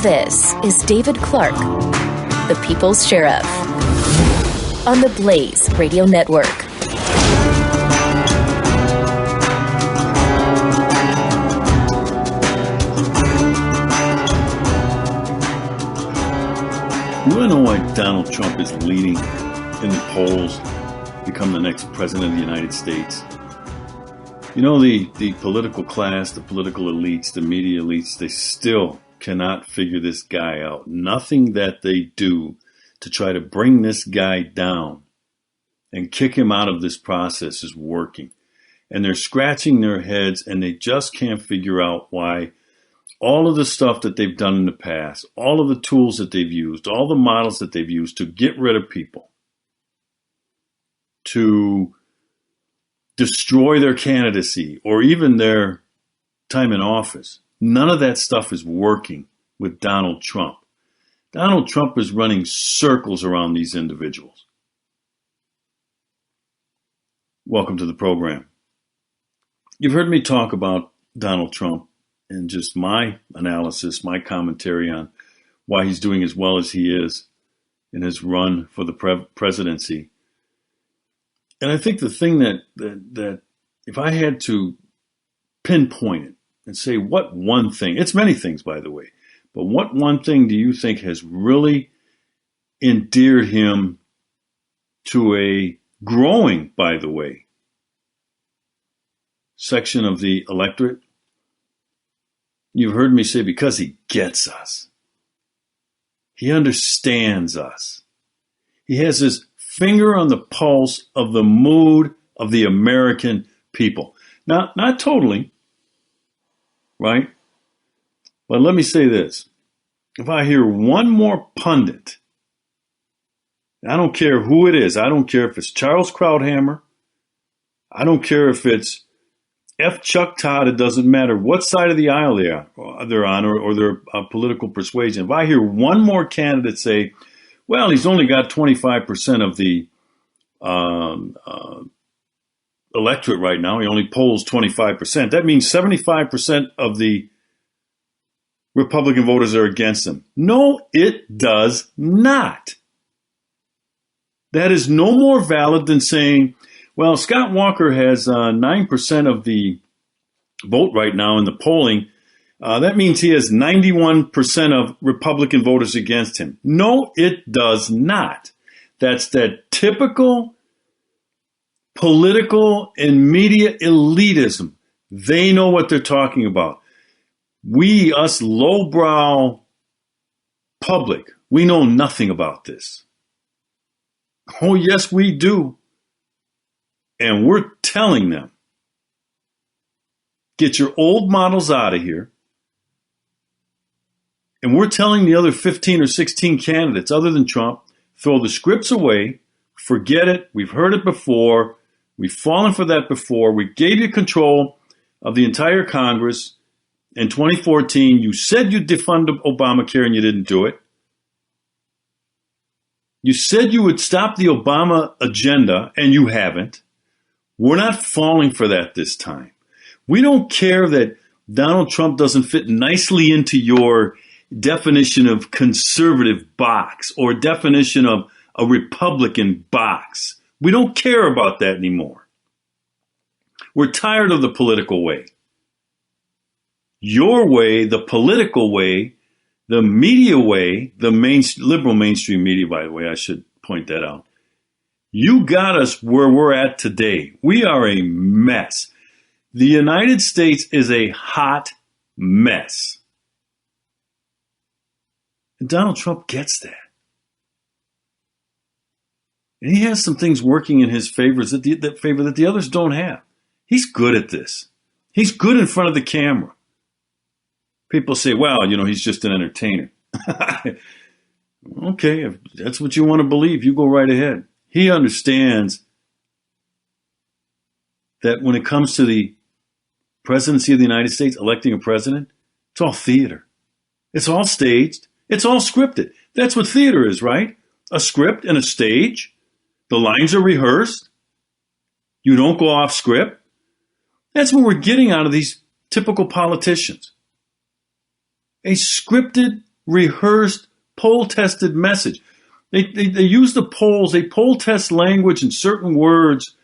This is David Clarke, the People's Sheriff, on the Blaze Radio Network. You want to know why Donald Trump is leading in the polls to become the next president of the United States? You know, the political class, the political elites, the media elites, they still cannot figure this guy out. Nothing that they do to try to bring this guy down and kick him out of this process is working. And they're scratching their heads and they just can't figure out why all of the stuff that they've done in the past, all of the tools that they've used, all the models that they've used to get rid of people, to destroy their candidacy or even their time in office. None of that stuff is working with Donald Trump. Donald Trump is running circles around these individuals. Welcome to the program. You've heard me talk about Donald Trump and just my analysis, my commentary on why he's doing as well as he is in his run for the presidency. And I think the thing that if I had to pinpoint it and say what one thing, it's many things, by the way, but what one thing do you think has really endeared him to a growing, by the way, section of the electorate? You've heard me say because he gets us. He understands us. He has his finger on the pulse of the mood of the American people. Now, not totally, right? But let me say this. If I hear one more pundit, I don't care who it is. I don't care if it's Charles Krauthammer. I don't care if it's F. Chuck Todd. It doesn't matter what side of the aisle they're on or their political persuasion. If I hear one more candidate say, well, he's only got 25% of the electorate right now. He only polls 25%. That means 75% of the Republican voters are against him. No, it does not. That is no more valid than saying, well, Scott Walker has 9% of the vote right now in the polling. That means he has 91% of Republican voters against him. No, it does not. That's that typical political and media elitism. They know what they're talking about. We, us lowbrow public, we know nothing about this. Oh, yes, we do. And we're telling them, get your old models out of here. And we're telling the other 15 or 16 candidates, other than Trump, throw the scripts away, forget it. We've heard it before. We've fallen for that before. We gave you control of the entire Congress in 2014. You said you'd defund Obamacare and you didn't do it. You said you would stop the Obama agenda and you haven't. We're not falling for that this time. We don't care that Donald Trump doesn't fit nicely into your definition of conservative box or definition of a Republican box. We don't care about that anymore. We're tired of the political way. Your way, the political way, the media way, the liberal mainstream media, by the way, I should point that out. You got us where we're at today. We are a mess. The United States is a hot mess. And Donald Trump gets that. And he has some things working in his favor that the others don't have. He's good at this. He's good in front of the camera. People say, well, he's just an entertainer. Okay, if that's what you want to believe, you go right ahead. He understands that when it comes to the presidency of the United States, electing a president, it's all theater. It's all staged. It's all scripted. That's what theater is, right? A script and a stage. The lines are rehearsed. You don't go off script. That's what we're getting out of these typical politicians. A scripted, rehearsed, poll-tested message. They use the polls, they poll-test language and certain words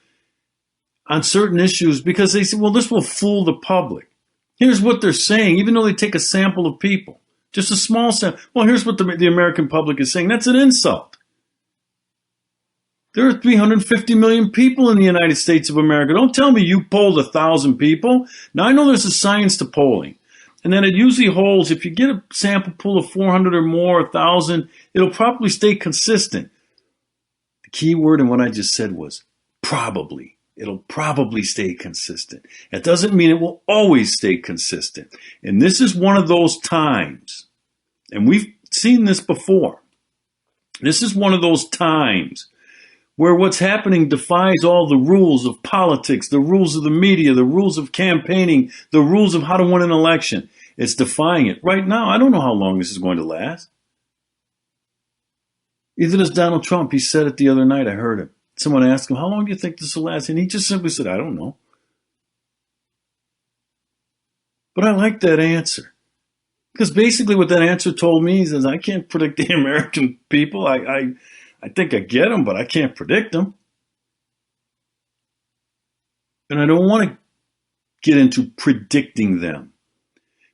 on certain issues because they say, well, this will fool the public. Here's what they're saying, even though they take a sample of people, just a small sample. Well, here's what the American public is saying. That's an insult. There are 350 million people in the United States of America. Don't tell me you polled 1,000 people. Now, I know there's a science to polling. And then it usually holds, if you get a sample pool of 400 or more, 1,000, it'll probably stay consistent. The key word in what I just said was probably. It'll probably stay consistent. It doesn't mean it will always stay consistent. And this is one of those times, and we've seen this before. This is one of those times where what's happening defies all the rules of politics, the rules of the media, the rules of campaigning, the rules of how to win an election. It's defying it. Right now, I don't know how long this is going to last. Either does Donald Trump. He said it the other night. I heard him. Someone asked him, how long do you think this will last? And he just simply said, I don't know. But I like that answer. Because basically what that answer told me is I can't predict the American people. I think I get them, but I can't predict them. And I don't want to get into predicting them.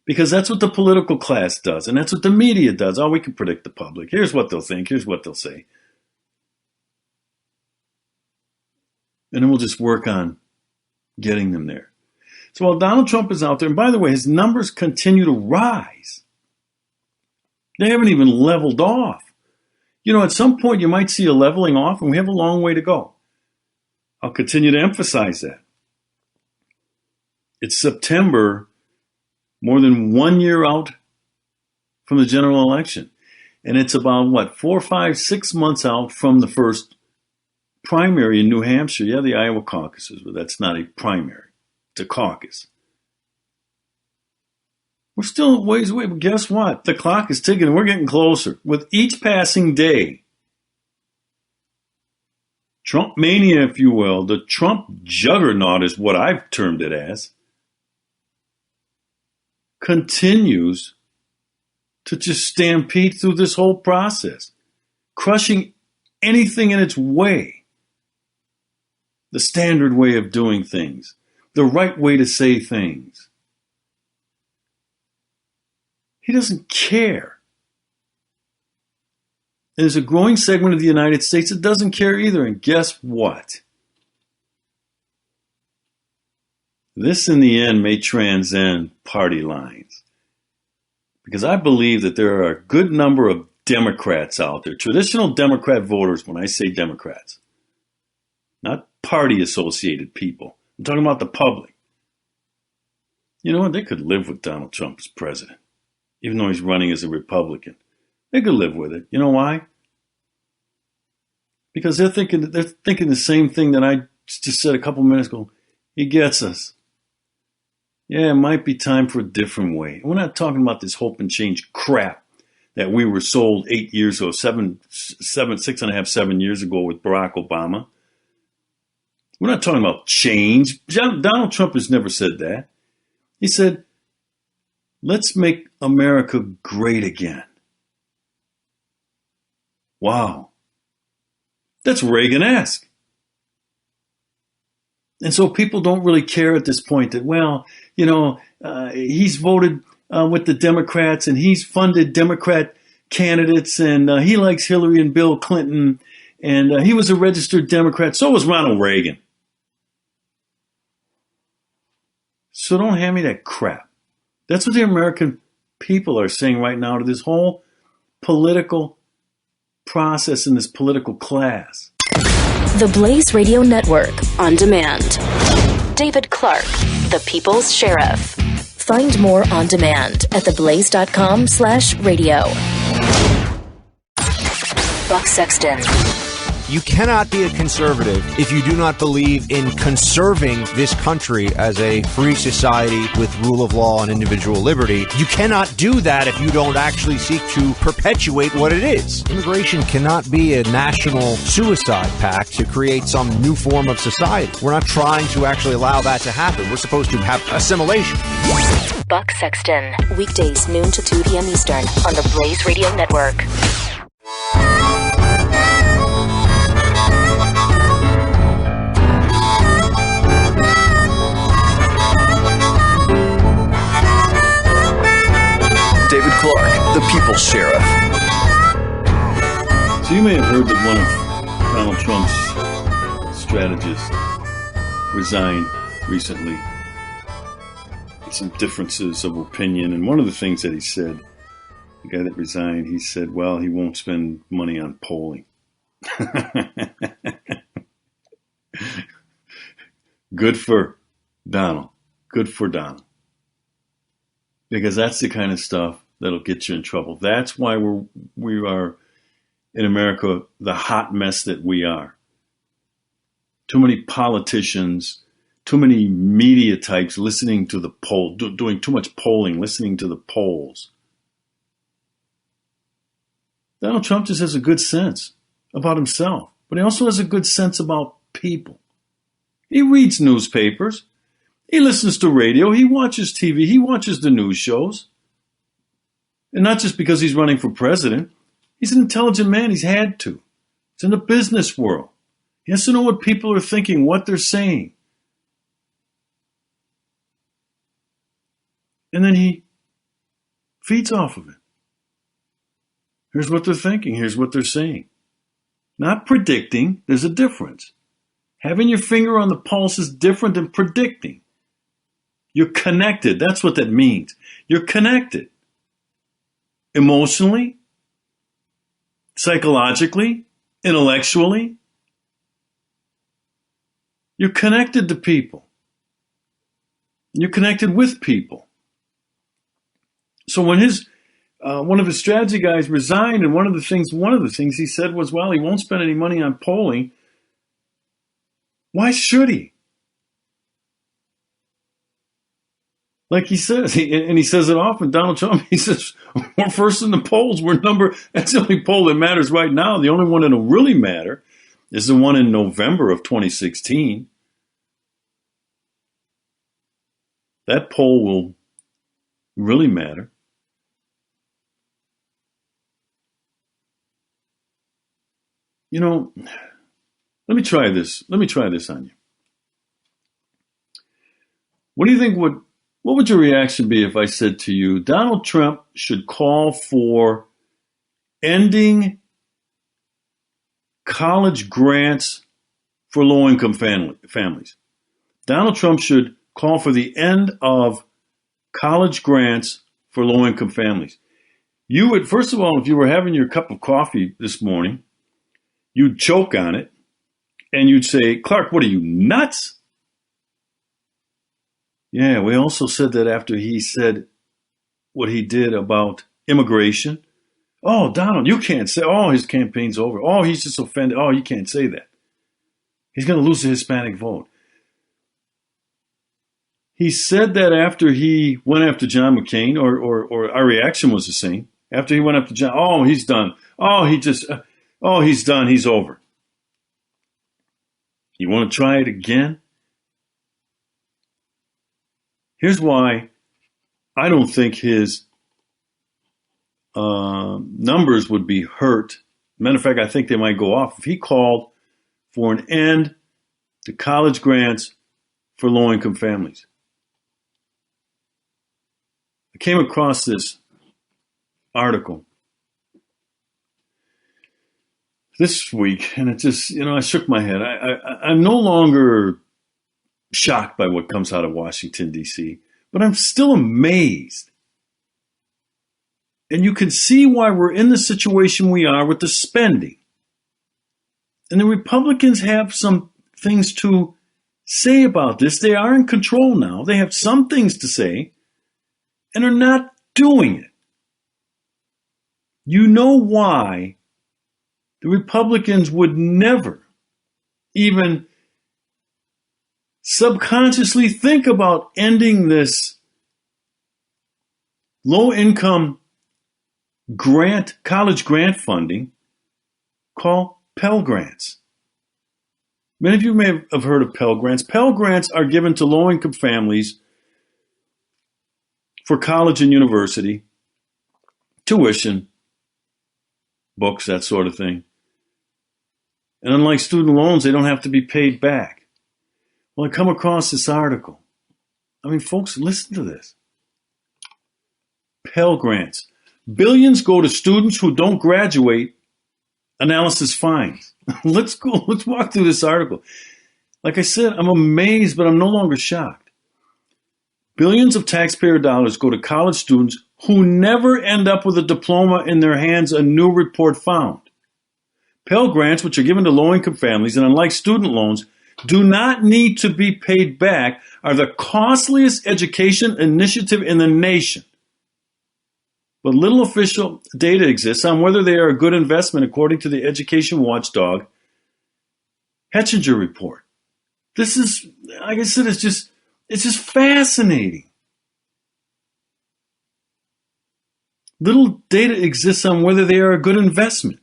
Because that's what the political class does, and that's what the media does. Oh, we can predict the public. Here's what they'll think. Here's what they'll say. And then we'll just work on getting them there. So while Donald Trump is out there, and by the way, his numbers continue to rise. They haven't even leveled off. You know, at some point you might see a leveling off, and we have a long way to go. I'll continue to emphasize that. It's September, more than 1 year out from the general election. And it's about, 4, 5, 6 months out from the first primary in New Hampshire. Yeah, the Iowa caucuses, but that's not a primary. It's a caucus. We're still a ways away, but guess what? The clock is ticking and we're getting closer. With each passing day, Trump mania, if you will, the Trump juggernaut is what I've termed it as, continues to just stampede through this whole process, crushing anything in its way. The standard way of doing things, the right way to say things. He doesn't care. There's a growing segment of the United States that doesn't care either. And guess what? This, in the end, may transcend party lines. Because I believe that there are a good number of Democrats out there, traditional Democrat voters, when I say Democrats, not party-associated people. I'm talking about the public. You know what? They could live with Donald Trump as president, even though he's running as a Republican. They could live with it. You know why? Because they're thinking the same thing that I just said a couple minutes ago. He gets us. Yeah, it might be time for a different way. We're not talking about this hope and change crap that we were sold 8 years ago, 7 years ago with Barack Obama. We're not talking about change. Donald Trump has never said that. He said, let's make America great again. Wow. That's Reagan-esque. And so people don't really care at this point that, well, you know, he's voted with the Democrats and he's funded Democrat candidates and he likes Hillary and Bill Clinton and he was a registered Democrat. So was Ronald Reagan. So don't hand me that crap. That's what the American people are saying right now to this whole political process and this political class. The Blaze Radio Network on demand. David Clarke, the People's Sheriff. Find more on demand at theblaze.com/radio. Buck Sexton. You cannot be a conservative if you do not believe in conserving this country as a free society with rule of law and individual liberty. You cannot do that if you don't actually seek to perpetuate what it is. Immigration cannot be a national suicide pact to create some new form of society. We're not trying to actually allow that to happen. We're supposed to have assimilation. Buck Sexton, weekdays noon to 2 p.m. Eastern on the Blaze Radio Network. David Clarke, the People's Sheriff. So you may have heard that one of Donald Trump's strategists resigned recently. Some differences of opinion. And one of the things that he said, the guy that resigned, he said, well, he won't spend money on polling. Good for Donald. Good for Donald. Because that's the kind of stuff that'll get you in trouble. That's why we are in America the hot mess that we are. Too many politicians, too many media types listening to the poll, doing too much polling, listening to the polls. Donald Trump just has a good sense about himself, but he also has a good sense about people. He reads newspapers. He listens to radio. He watches TV. He watches the news shows. And not just because he's running for president. He's an intelligent man. He's had to. He's in the business world. He has to know what people are thinking, what they're saying. And then he feeds off of it. Here's what they're thinking. Here's what they're saying. Not predicting. There's a difference. Having your finger on the pulse is different than predicting. You're connected. That's what that means. You're connected. Emotionally, psychologically, intellectually. You're connected to people. You're connected with people. So when one of his strategy guys resigned, and one of the things he said was, well, he won't spend any money on polling. Why should he? Like he says, and he says it often, Donald Trump, he says, we're first in the polls. That's the only poll that matters right now. The only one that'll really matter is the one in November of 2016. That poll will really matter. You know, let me try this. Let me try this on you. What do you think what would your reaction be if I said to you, Donald Trump should call for ending college grants for low-income families? Donald Trump should call for the end of college grants for low-income families. You would, first of all, if you were having your cup of coffee this morning, you'd choke on it and you'd say, Clarke, what are you, nuts? Yeah, we also said that after he said what he did about immigration. Oh, Donald, you can't say, oh, his campaign's over. Oh, he's just offended. Oh, you can't say that. He's going to lose the Hispanic vote. He said that after he went after John McCain, or our reaction was the same. After he went after John, oh, he's done. Oh, he's done. He's over. You want to try it again? Here's why I don't think his numbers would be hurt. Matter of fact, I think they might go off if he called for an end to college grants for low-income families. I came across this article this week, and it just, I shook my head. I'm no longer shocked by what comes out of Washington, D.C., but I'm still amazed. And you can see why we're in the situation we are with the spending. And the Republicans have some things to say about this. They are in control now. They have some things to say and are not doing it. You know why The Republicans would never even subconsciously think about ending this low-income college grant funding called Pell Grants. Many of you may have heard of Pell Grants. Pell Grants are given to low-income families for college and university, tuition, books, that sort of thing. And unlike student loans, they don't have to be paid back. Well, I come across this article. I mean, folks, listen to this. Pell Grants. Billions go to students who don't graduate, analysis finds. Let's walk through this article. Like I said, I'm amazed, but I'm no longer shocked. Billions of taxpayer dollars go to college students who never end up with a diploma in their hands, a new report found. Pell Grants, which are given to low-income families, and unlike student loans, do not need to be paid back, are the costliest education initiative in the nation. But little official data exists on whether they are a good investment, according to the education watchdog Hechinger report. This is, like I said, it's just fascinating. Little data exists on whether they are a good investment.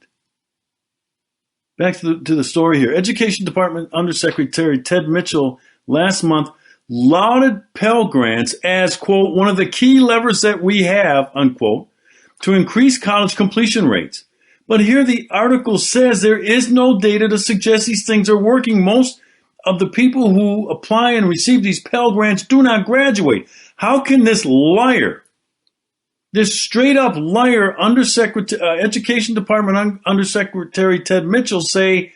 Back to the story here. Education Department Undersecretary Ted Mitchell last month lauded Pell Grants as, quote, one of the key levers that we have, unquote, to increase college completion rates. But here the article says there is no data to suggest these things are working. Most of the people who apply and receive these Pell Grants do not graduate. How can this liar, this straight-up liar, Education Department Undersecretary Ted Mitchell, say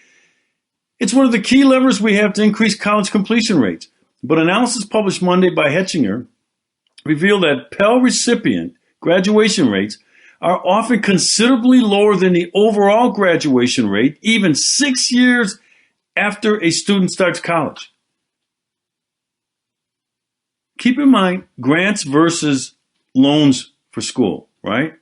it's one of the key levers we have to increase college completion rates? But analysis published Monday by Hechinger revealed that Pell recipient graduation rates are often considerably lower than the overall graduation rate, even 6 years after a student starts college. Keep in mind, grants versus loans for school, right?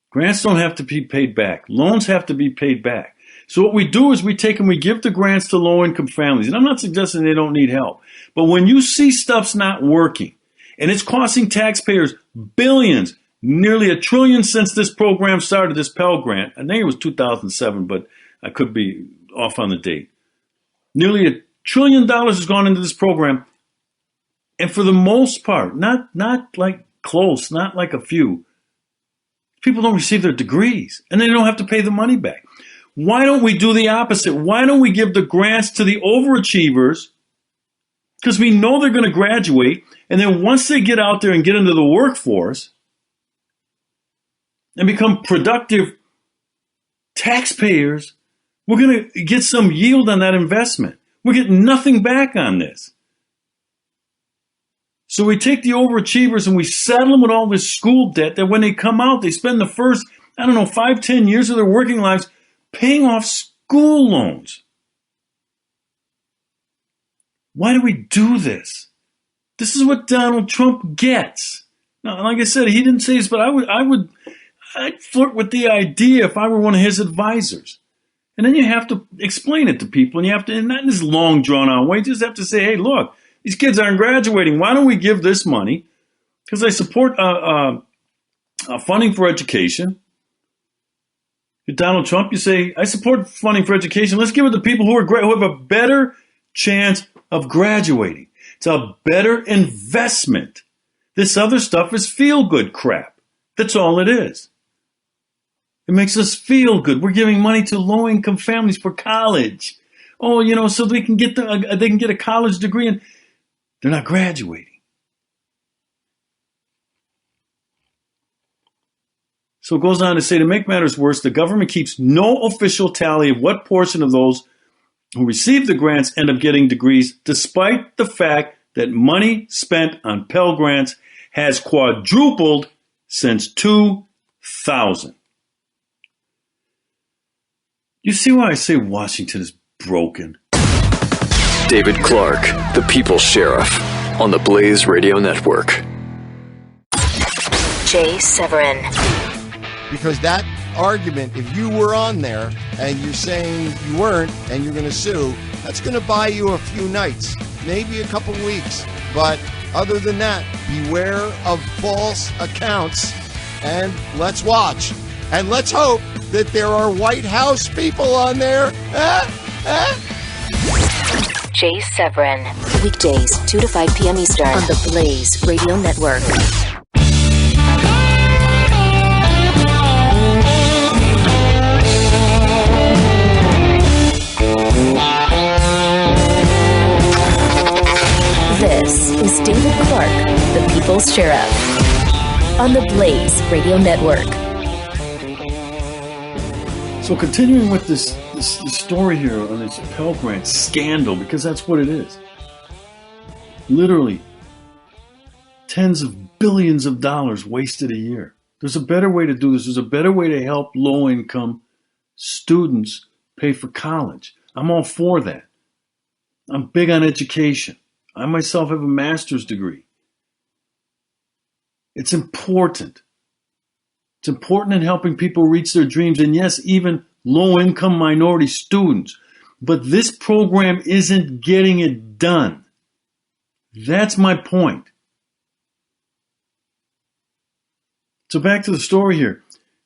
Grants don't have to be paid back. Loans have to be paid back. So what we do is we take and we give the grants to low-income families. And I'm not suggesting they don't need help. But when you see stuff's not working, and it's costing taxpayers billions, nearly $1 trillion since this program started, this Pell Grant. I think it was 2007, but I could be off on the date. Nearly $1 trillion has gone into this program. And for the most part, not like close, not like a few, people don't receive their degrees and they don't have to pay the money back. Why don't we do the opposite? Why don't we give the grants to the overachievers? Because we know they're going to graduate. And then once they get out there and get into the workforce and become productive taxpayers, we're going to get some yield on that investment. We're getting nothing back on this. So we take the overachievers and we saddle them with all this school debt that when they come out, they spend the first, 5-10 years of their working lives paying off school loans. Why do we do this? This is what Donald Trump gets. Now, like I said, he didn't say this, but I'd flirt with the idea if I were one of his advisors. And then you have to explain it to people, and you have to, and not in this long, drawn-out way, you just have to say, hey, look, these kids aren't graduating. Why don't we give this money? Because I support funding for education. You're Donald Trump, you say, I support funding for education. Let's give it to people who have a better chance of graduating. It's a better investment. This other stuff is feel-good crap. That's all it is. It makes us feel good. We're giving money to low-income families for college. Oh, so they can get a college degree and they're not graduating. So it goes on to say, to make matters worse, the government keeps no official tally of what portion of those who receive the grants end up getting degrees, despite the fact that money spent on Pell Grants has quadrupled since 2000. You see why I say Washington is broken? David Clarke, the People's Sheriff, on the Blaze Radio Network. Jay Severin. Because that argument, if you were on there and you're saying you weren't and you're going to sue, that's going to buy you a few nights, maybe a couple weeks. But other than that, beware of false accounts, and let's watch. And let's hope that there are White House people on there. Jay Severin, weekdays 2 to 5 p.m. Eastern on the Blaze Radio Network. This is David Clarke, the People's Sheriff, on the Blaze Radio Network. So continuing with this story here on this Pell Grant scandal, because that's what it is. Literally, tens of billions of dollars wasted a year. There's a better way to do this. There's a better way to help low-income students pay for college. I'm all for that. I'm big on education. I myself have a master's degree. It's important. It's important in helping people reach their dreams, and yes, even low-income minority students. But this program isn't getting it done. That's my point. So back to the story here.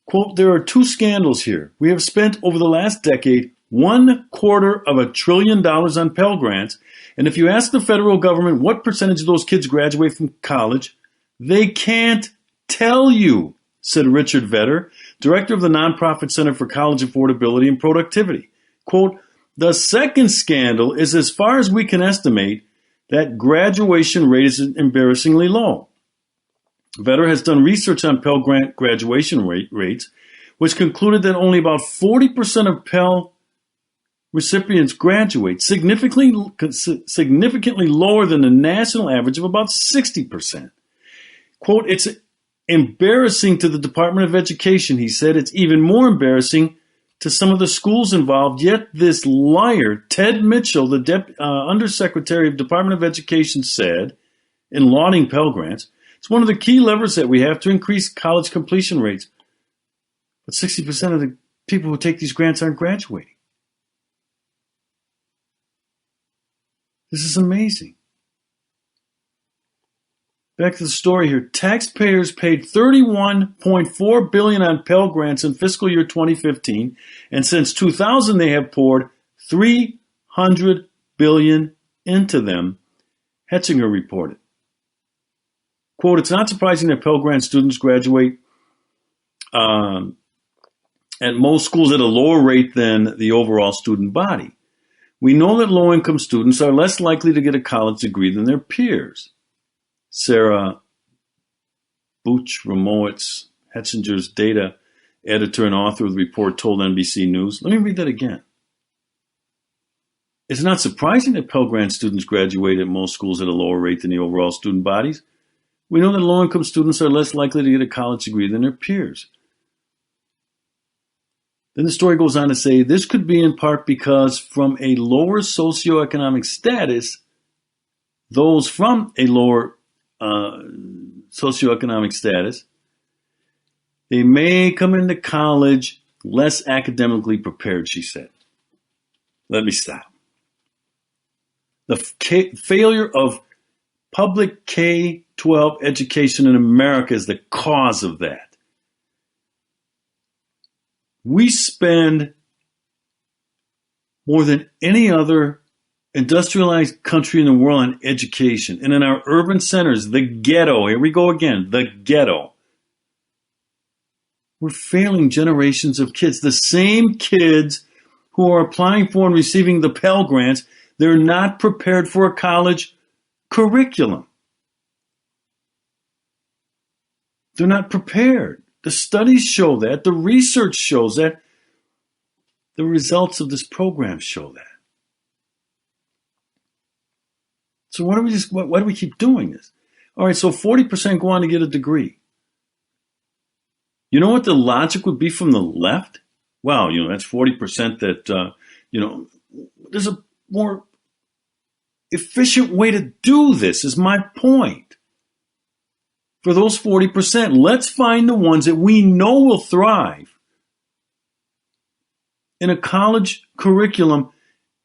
Quote, there are two scandals here. We have spent over the last decade $250 billion on Pell Grants, and if you ask the federal government what percentage of those kids graduate from college, they can't tell you, said Richard Vedder, director of the nonprofit Center for College Affordability and Productivity. Quote, the second scandal is, as far as we can estimate, that graduation rate is embarrassingly low. Vedder has done research on Pell Grant graduation rates, which concluded that only about 40% of Pell recipients graduate, significantly lower than the national average of about 60%. Quote, it's embarrassing to the Department of Education, he said. It's even more embarrassing to some of the schools involved. Yet this liar, Ted Mitchell, the Undersecretary of Department of Education, said, in lauding Pell Grants, it's one of the key levers that we have to increase college completion rates. But 60% of the people who take these grants aren't graduating. This is amazing. Back to the story here. Taxpayers paid $31.4 billion on Pell Grants in fiscal year 2015, and since 2000 they have poured $300 billion into them, Hetzinger reported. Quote, it's not surprising that Pell Grant students graduate at most schools at a lower rate than the overall student body. We know that low-income students are less likely to get a college degree than their peers. Sarah Buch-Ramowitz, Hetzinger's data editor and author of the report, told NBC News. Let me read that again. It's not surprising that Pell Grant students graduate at most schools at a lower rate than the overall student bodies. We know that low-income students are less likely to get a college degree than their peers. Then the story goes on to say, this could be in part because from a lower socioeconomic status, those from a lower socioeconomic status, they may come into college less academically prepared, she said. Let me stop. The failure of public K-12 education in America is the cause of that. We spend more than any other industrialized country in the world on education. And in our urban centers, the ghetto, here we go again, the ghetto. We're failing generations of kids. The same kids who are applying for and receiving the Pell Grants, they're not prepared for a college curriculum. They're not prepared. The studies show that. The research shows that. The results of this program show that. So why do we keep doing this? All right, so 40% go on to get a degree. You know what the logic would be from the left? Well, that's 40% that, there's a more efficient way to do this, is my point. For those 40%, let's find the ones that we know will thrive. in a college curriculum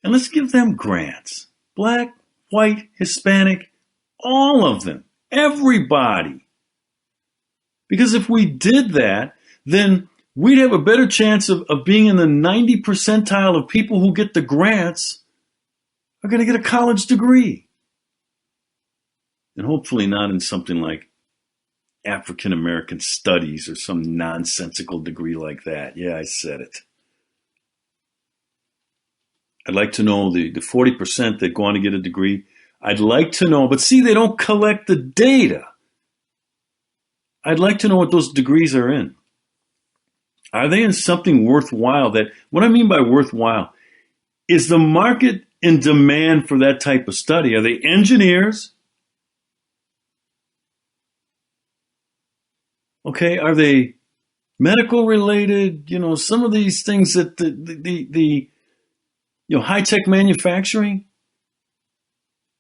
and let's give them grants. Black, white, Hispanic, all of them, everybody. Because if we did that, then we'd have a better chance of being in the 90 percentile of people who get the grants are going to get a college degree. And hopefully not in something like African American studies or some nonsensical degree like that. Yeah, I said it. I'd like to know the 40% that go on to get a degree. I'd like to know, but see, they don't collect the data. I'd like to know what those degrees are in. Are they in something worthwhile? What I mean by worthwhile is the market in demand for that type of study. Are they engineers? Okay, are they medical related? Some of these things that the high-tech manufacturing,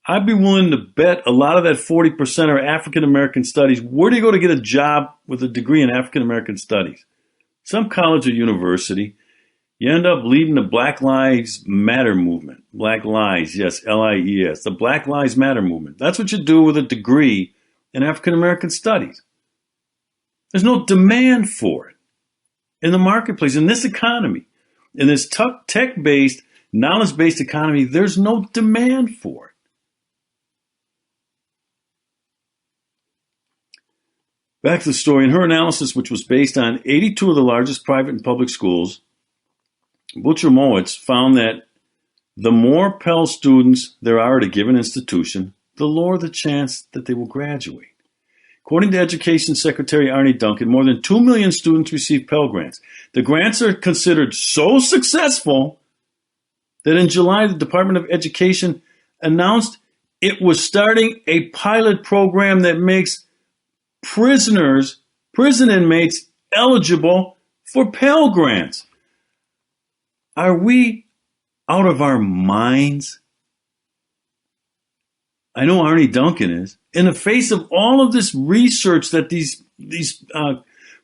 I'd be willing to bet a lot of that 40% are African American studies. Where do you go to get a job with a degree in African American studies? Some college or university. You end up leading the Black Lives Matter movement. Black Lives, yes, Lies. The Black Lives Matter movement. That's what you do with a degree in African American studies. There's no demand for it in the marketplace, in this economy, in this tech-based, knowledge-based economy. There's no demand for it. Back to the story. In her analysis, which was based on 82 of the largest private and public schools, Butcher-Mowitz found that the more Pell students there are at a given institution, the lower the chance that they will graduate. According to Education Secretary Arnie Duncan, more than 2 million students receive Pell Grants. The grants are considered so successful that in July, the Department of Education announced it was starting a pilot program that makes prison inmates eligible for Pell Grants. Are we out of our minds? I know Arnie Duncan is. In the face of all of this research that these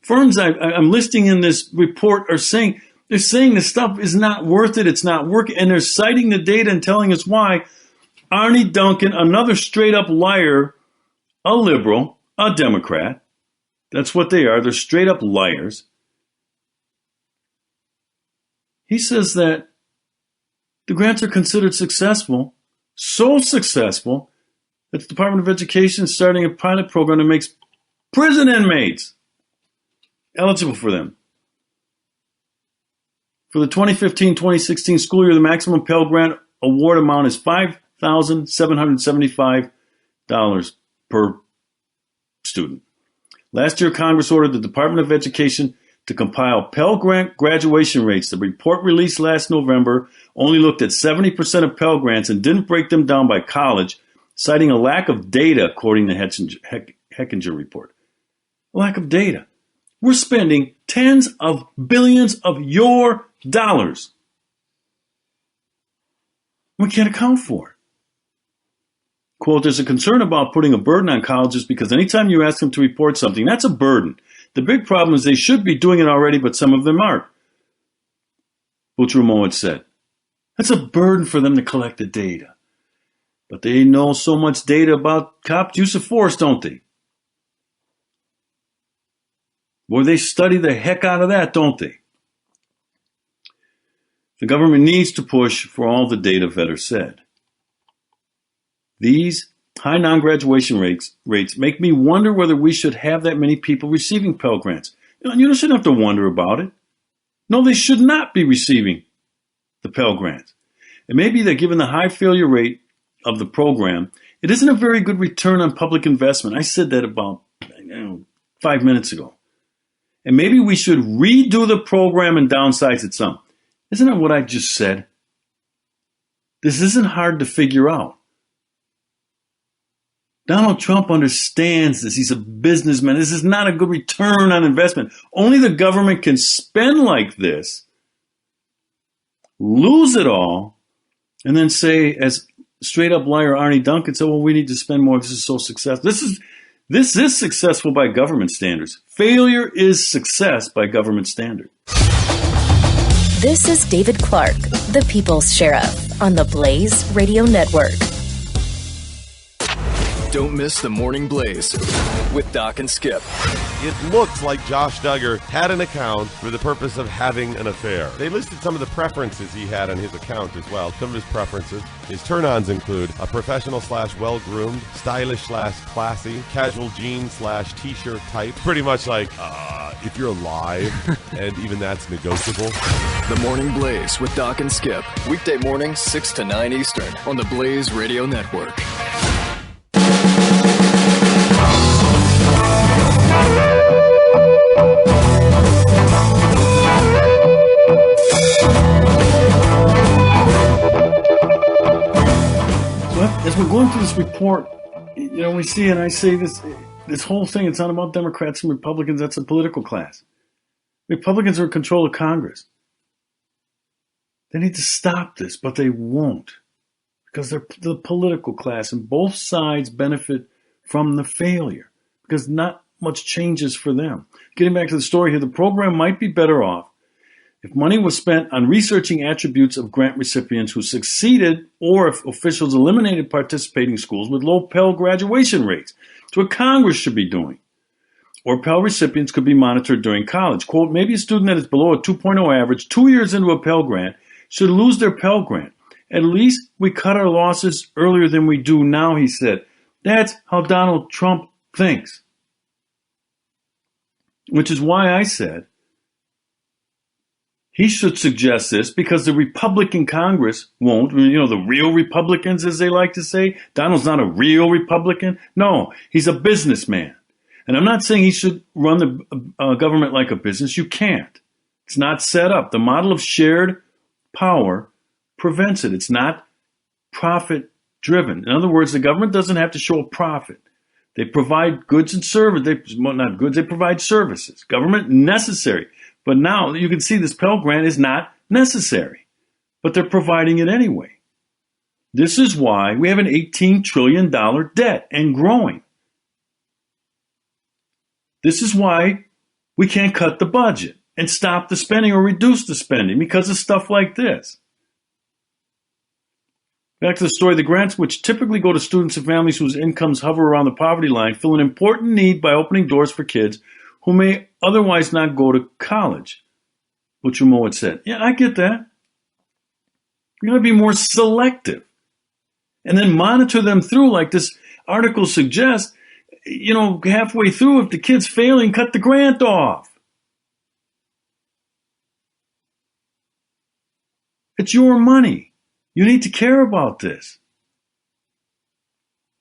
firms I'm listing in this report are saying, they're saying this stuff is not worth it, it's not working, and they're citing the data and telling us why. Arnie Duncan, another straight up liar, a liberal, a Democrat, that's what they are, they're straight up liars. He says that the grants are considered successful, so successful, that the Department of Education is starting a pilot program that makes prison inmates eligible for them. For the 2015-2016 school year, the maximum Pell Grant award amount is $5,775 per student. Last year, Congress ordered the Department of Education to compile Pell Grant graduation rates. The report released last November only looked at 70% of Pell Grants and didn't break them down by college, citing a lack of data, according to the Hechinger report. A lack of data. We're spending tens of billions of your dollars. We can't account for it. Quote, there's a concern about putting a burden on colleges because anytime you ask them to report something, that's a burden. The big problem is they should be doing it already, but some of them aren't. Butcher-Mowitz said, that's a burden for them to collect the data. But they know so much data about cop use of force, don't they? Boy, they study the heck out of that, don't they? The government needs to push for all the data Vedder said. These high non-graduation rates make me wonder whether we should have that many people receiving Pell Grants. You shouldn't have to wonder about it. No, they should not be receiving the Pell Grants. It may be that given the high failure rate of the program, it isn't a very good return on public investment. I said that about 5 minutes ago. And maybe we should redo the program and downsize it some. Isn't that what I just said? This isn't hard to figure out. Donald Trump understands this. He's a businessman. This is not a good return on investment. Only the government can spend like this, lose it all, and then say, as straight up liar Arnie Duncan said, well, we need to spend more. This is so successful. This is successful by government standards. Failure is success by government standards. This is David Clarke, the People's Sheriff, on the Blaze Radio Network. Don't miss the Morning Blaze with Doc and Skip. It looks like Josh Duggar had an account for the purpose of having an affair. They listed some of the preferences he had on his account as well. Some of his preferences. His turn-ons include a professional / well-groomed, stylish / classy, casual jeans / t-shirt type. Pretty much like, if you're alive, and even that's negotiable. The Morning Blaze with Doc and Skip. Weekday mornings, 6 to 9 Eastern on the Blaze Radio Network. As we're going through this report, we see, and I say this whole thing, it's not about Democrats and Republicans, that's a political class. Republicans are in control of Congress. They need to stop this, but they won't, because they're the political class, and both sides benefit from the failure, because not much changes for them. Getting back to the story here, the program might be better off if money was spent on researching attributes of grant recipients who succeeded, or if officials eliminated participating schools with low Pell graduation rates. It's what Congress should be doing. Or Pell recipients could be monitored during college. Quote, maybe a student that is below a 2.0 average 2 years into a Pell Grant should lose their Pell Grant. At least we cut our losses earlier than we do now, he said. That's how Donald Trump thinks. Which is why I said he should suggest this, because the Republican Congress won't. The real Republicans, as they like to say. Donald's not a real Republican. No, he's a businessman. And I'm not saying he should run the government like a business. You can't. It's not set up. The model of shared power prevents it. It's not profit driven. In other words, the government doesn't have to show a profit. They provide goods and services. Not goods, they provide services. Government necessary. But now you can see this Pell Grant is not necessary, but they're providing it anyway. This is why we have an $18 trillion debt and growing. This is why we can't cut the budget and stop the spending or reduce the spending, because of stuff like this. Back to the story, the grants, which typically go to students and families whose incomes hover around the poverty line, fill an important need by opening doors for kids who may otherwise not go to college, which Rameau had said. Yeah, I get that. We're going to be more selective and then monitor them through, like this article suggests. Halfway through, if the kid's failing, cut the grant off. It's your money. You need to care about this.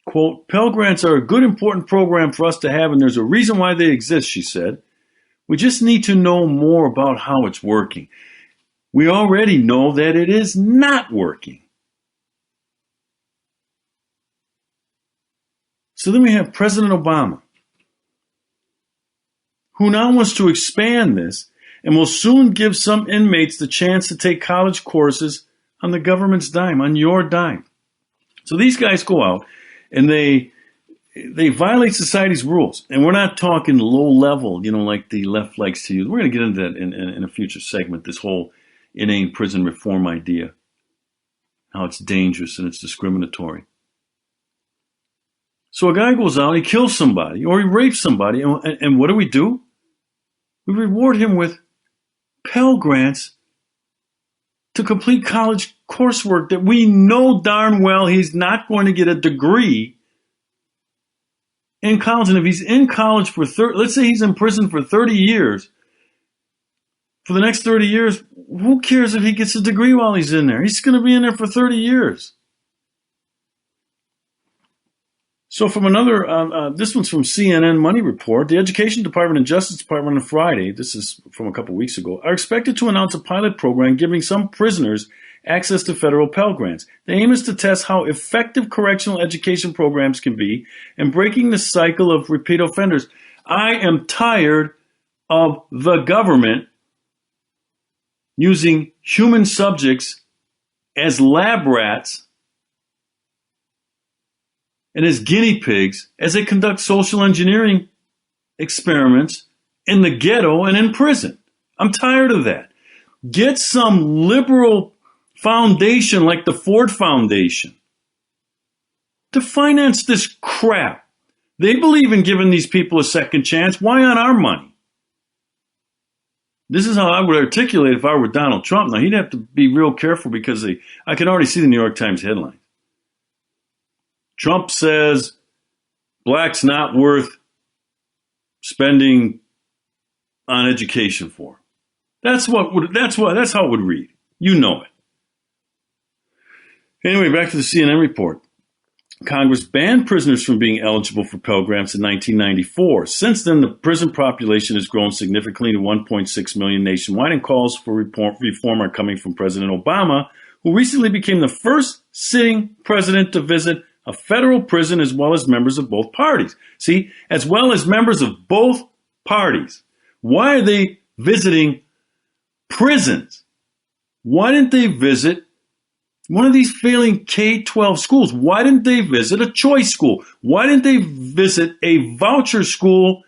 Quote, Pell Grants are a good, important program for us to have, and there's a reason why they exist, she said. We just need to know more about how it's working. We already know that it is not working. So then we have President Obama, who now wants to expand this and will soon give some inmates the chance to take college courses on the government's dime, on your dime. So these guys go out and they violate society's rules. And we're not talking low level, like the left likes to use. We're going to get into that in a future segment, this whole inane prison reform idea, how it's dangerous and it's discriminatory. So a guy goes out, he kills somebody, or he rapes somebody, and what do? We reward him with Pell Grants to complete college coursework that we know darn well he's not going to get a degree in college. And if he's in college for let's say he's in prison for 30 years, for the next 30 years, who cares if he gets a degree while he's in there? He's going to be in there for 30 years. So from another, this one's from CNN Money Report. The Education Department and Justice Department on Friday, this is from a couple weeks ago, are expected to announce a pilot program giving some prisoners access to federal Pell Grants. The aim is to test how effective correctional education programs can be in breaking the cycle of repeat offenders. I am tired of the government using human subjects as lab rats and as guinea pigs as they conduct social engineering experiments in the ghetto and in prison. I'm tired of that. Get some liberal foundation like the Ford Foundation to finance this crap. They believe in giving these people a second chance. Why on our money? This is how I would articulate if I were Donald Trump. Now, he'd have to be real careful because I can already see the New York Times headline. Trump says blacks not worth spending on education for. That's how it would read. You know it. Anyway, back to the CNN report. Congress banned prisoners from being eligible for Pell Grants in 1994. Since then, the prison population has grown significantly to 1.6 million nationwide, and calls for reform are coming from President Obama, who recently became the first sitting president to visit a federal prison, as well as members of both parties. See, as well as members of both parties. Why are they visiting prisons? Why didn't they visit one of these failing K-12 schools? Why didn't they visit a choice school? Why didn't they visit a voucher school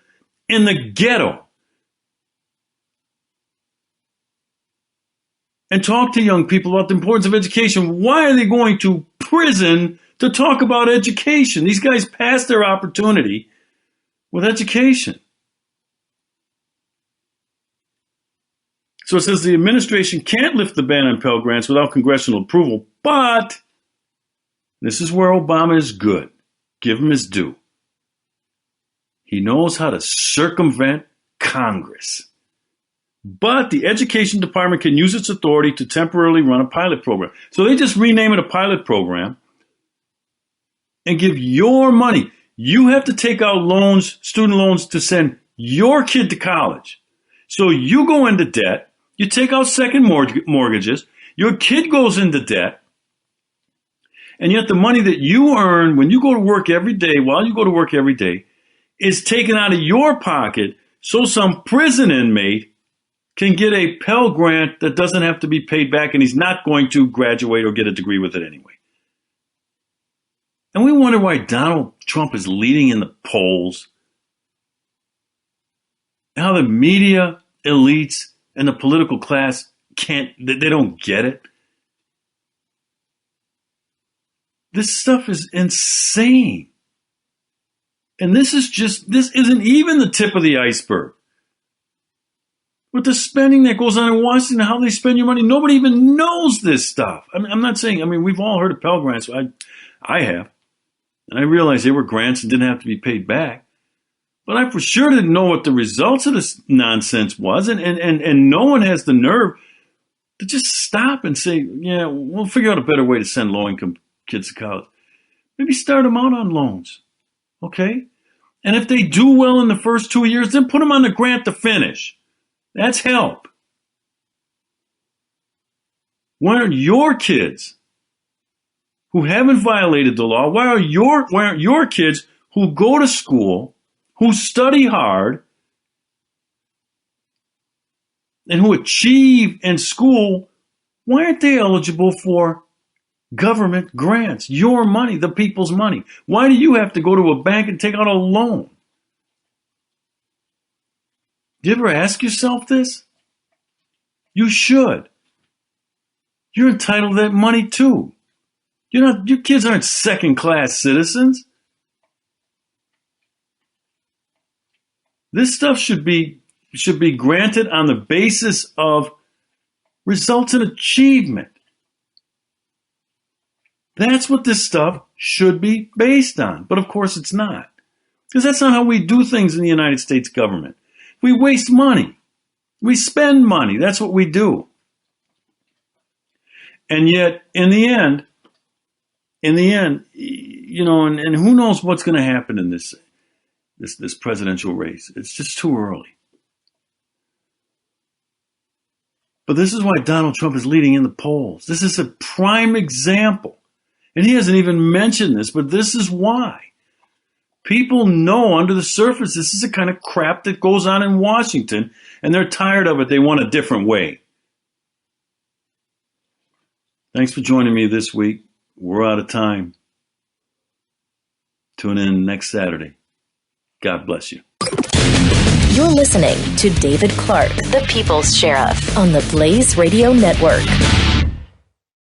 in the ghetto? And talk to young people about the importance of education. Why are they going to prison to talk about education? These guys passed their opportunity with education. So it says the administration can't lift the ban on Pell Grants without congressional approval, but this is where Obama is good. Give him his due. He knows how to circumvent Congress. But the Education Department can use its authority to temporarily run a pilot program. So they just rename it a pilot program and give your money. You have to take out loans, student loans, to send your kid to college. So you go into debt. You take out second mortgages, your kid goes into debt, and yet the money that you earn when you go to work every day, while you go to work every day, is taken out of your pocket so some prison inmate can get a Pell Grant that doesn't have to be paid back, and he's not going to graduate or get a degree with it anyway. And we wonder why Donald Trump is leading in the polls, how the media elites and the political class they don't get it. This stuff is insane. And this isn't even the tip of the iceberg. With the spending that goes on in Washington, how they spend your money, nobody even knows this stuff. I'm not saying, we've all heard of Pell Grants. I have. And I realized they were grants and didn't have to be paid back. But I for sure didn't know what the results of this nonsense was. And no one has the nerve to just stop and say, yeah, we'll figure out a better way to send low-income kids to college. Maybe start them out on loans, okay? And if they do well in the first 2 years, then put them on the grant to finish. That's help. Why aren't your kids who haven't violated the law, why aren't your kids who go to school, who study hard, and who achieve in school, why aren't they eligible for government grants? Your money, the people's money. Why do you have to go to a bank and take out a loan? Do you ever ask yourself this? You should. You're entitled to that money too. Your kids aren't second-class citizens. This stuff should be granted on the basis of results and achievement. That's what this stuff should be based on. But of course it's not. Because that's not how we do things in the United States government. We waste money. We spend money. That's what we do. And yet, in the end, you know, and who knows what's going to happen in this presidential race. It's just too early. But this is why Donald Trump is leading in the polls. This is a prime example. And he hasn't even mentioned this, but this is why. People know under the surface this is the kind of crap that goes on in Washington, and they're tired of it. They want a different way. Thanks for joining me this week. We're out of time. Tune in next Saturday. God bless you. You're listening to David Clarke, the People's Sheriff, on the Blaze Radio Network.